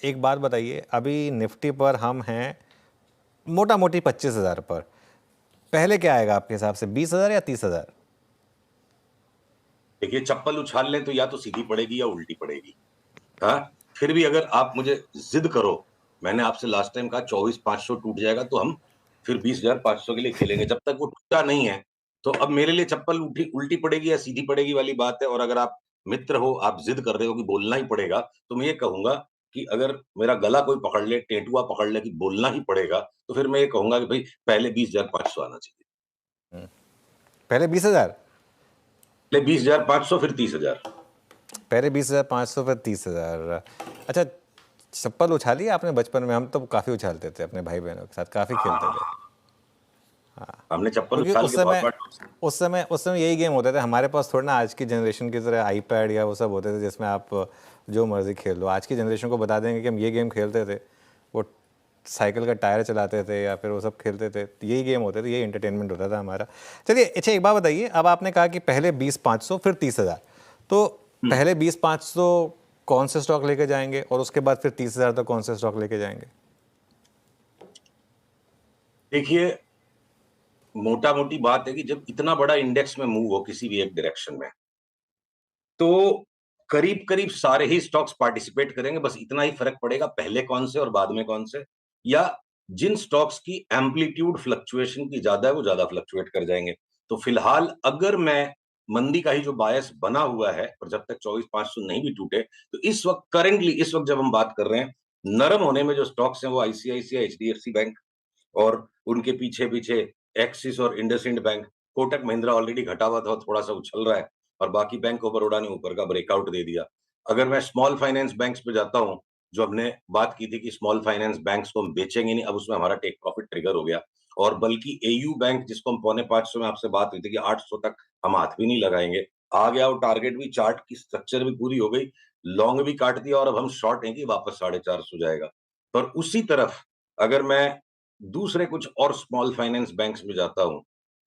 एक बात बताइए, अभी निफ्टी पर हम हैं मोटा मोटी 25,000 पर, पहले क्या आएगा आपके हिसाब से, 20,000 या 30,000? देखिए, चप्पल उछाल लें तो या तो सीधी पड़ेगी या उल्टी पड़ेगी। हाँ, फिर भी अगर आप मुझे जिद करो, मैंने आपसे लास्ट टाइम कहा 24,500 टूट जाएगा तो हम फिर 20,500 के लिए खेलेंगे। जब तक वो टूटा नहीं है, तो अब मेरे लिए चप्पल उल्टी पड़ेगी या सीधी पड़ेगी वाली बात है। और अगर आप मित्र हो, आप जिद कर रहे हो कि बोलना ही पड़ेगा, तो मैं ये कहूंगा कि अगर मेरा गला कोई पकड़ ले, टेटुआ पकड़ ले कि बोलना ही पड़ेगा, तो फिर मैं ये कहूंगा कि भाई पहले 20,500 आना चाहिए। पहले 20,000? पहले 20,500 फिर 30,000। पहले 20,500 फिर 30,000। अच्छा, चप्पल उछाली आपने बचपन में? हम तो काफ़ी उछालते थे अपने भाई बहनों के साथ, काफ़ी खेलते थे। हमने चप्पल क्योंकि उछाल उस के बहुत समय बार उस समय यही गेम होते थे हमारे पास। थोड़ा ना आज की जनरेशन की तरह आईपैड या वो सब होते थे जिसमें आप जो मर्जी खेल लो। आज की जनरेशन को बता देंगे कि हम ये गेम खेलते थे, वो साइकिल का टायर चलाते थे या फिर वो सब खेलते थे, यही गेम होते थे, यही एंटरटेनमेंट होता था हमारा। चलिए, अच्छा एक बात बताइए, अब आपने कहा कि पहले 20,500 फिर 30,000, तो पहले 20,500 कौन से स्टॉक लेके जाएंगे और उसके बाद फिर 30,000 तक कौन से स्टॉक लेके जाएंगे? देखिए, मोटा मोटी बात है कि जब इतना बड़ा इंडेक्स में मूव हो किसी भी एक डायरेक्शन में, तो करीब करीब सारे ही स्टॉक्स पार्टिसिपेट करेंगे। बस इतना ही फर्क पड़ेगा पहले कौन से और बाद में कौन से, या जिन स्टॉक्स की एम्पलीट्यूड फ्लक्चुएशन की ज्यादा है वो ज्यादा फ्लक्चुएट कर जाएंगे। तो फिलहाल अगर मैं मंदी का ही जो बायस बना हुआ है, और जब तक 24,500 नहीं भी टूटे, तो इस वक्त करेंटली इस वक्त जब हम बात कर रहे हैं, नरम होने में जो स्टॉक्स हैं वो आईसीआईसीआई, एचडीएफसी बैंक और उनके पीछे पीछे एक्सिस और इंडसइंड बैंक। कोटक महिंद्रा ऑलरेडी घटा हुआ था, थोड़ा सा उछल रहा है, और बाकी बैंक ऑफ बड़ौदा ने ऊपर का ब्रेकआउट दे दिया। अगर मैं स्मॉल फाइनेंस बैंक्स पे जाता हूं, जो हमने बात की थी कि स्मॉल फाइनेंस बैंक्स को हम बेचेंगे नहीं, अब उसमें हमारा टेक प्रॉफिट ट्रिगर हो गया। और बल्कि एयू बैंक, जिसको हम 4,500 में आपसे बात हुई थी कि 800 तक हम हाथ भी नहीं लगाएंगे, आ गया। और टारगेट भी, चार्ट की स्ट्रक्चर भी पूरी हो गई, लॉन्ग भी काट दिया, और अब हम शॉर्ट हैं कि वापस 450 जाएगा। पर उसी तरफ अगर मैं दूसरे कुछ और स्मॉल फाइनेंस बैंक्स में जाता हूं,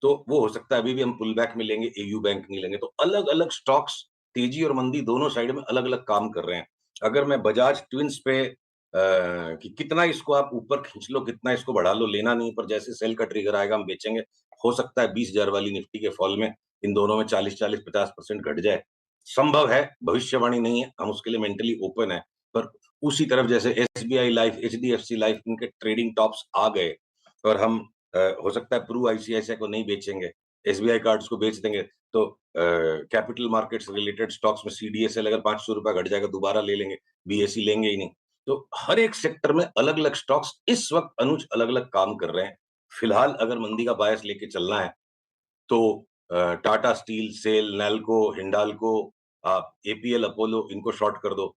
तो वो हो सकता है अभी भी हम पुल बैक में लेंगे, एयू बैंक नहीं लेंगे। तो अलग अलग स्टॉक्स तेजी और मंदी दोनों साइड में अलग अलग काम कर रहे हैं। अगर मैं बजाज ट्विंस पे कि कितना इसको आप ऊपर खींच लो, कितना इसको बढ़ा लो, लेना नहीं, पर जैसे सेल का ट्रिगर आएगा हम बेचेंगे। हो सकता है 20,000 वाली निफ्टी के फॉल में इन दोनों में 40-50% घट जाए, संभव है, भविष्यवाणी नहीं है, हम उसके लिए मेंटली ओपन है। पर उसी तरफ जैसे एसबीआई लाइफ, एचडीएफसी लाइफ, इनके ट्रेडिंग टॉप्स आ गए, और हम हो सकता है प्रू आईसीआईसीआई को नहीं बेचेंगे, एसबीआई कार्ड्स को बेच देंगे। तो कैपिटल मार्केट्स रिलेटेड स्टॉक्स में सीडीएसएल अगर 500 रुपया घट जाएगा दोबारा ले लेंगे, बीएसई लेंगे ही नहीं। तो हर एक सेक्टर में अलग अलग स्टॉक्स इस वक्त अनुज अलग अलग काम कर रहे हैं। फिलहाल अगर मंदी का बायस लेके चलना है, तो टाटा स्टील, सेल, नैल्को, हिंडाल्को, आप एपीएल, अपोलो, इनको शॉर्ट कर दो।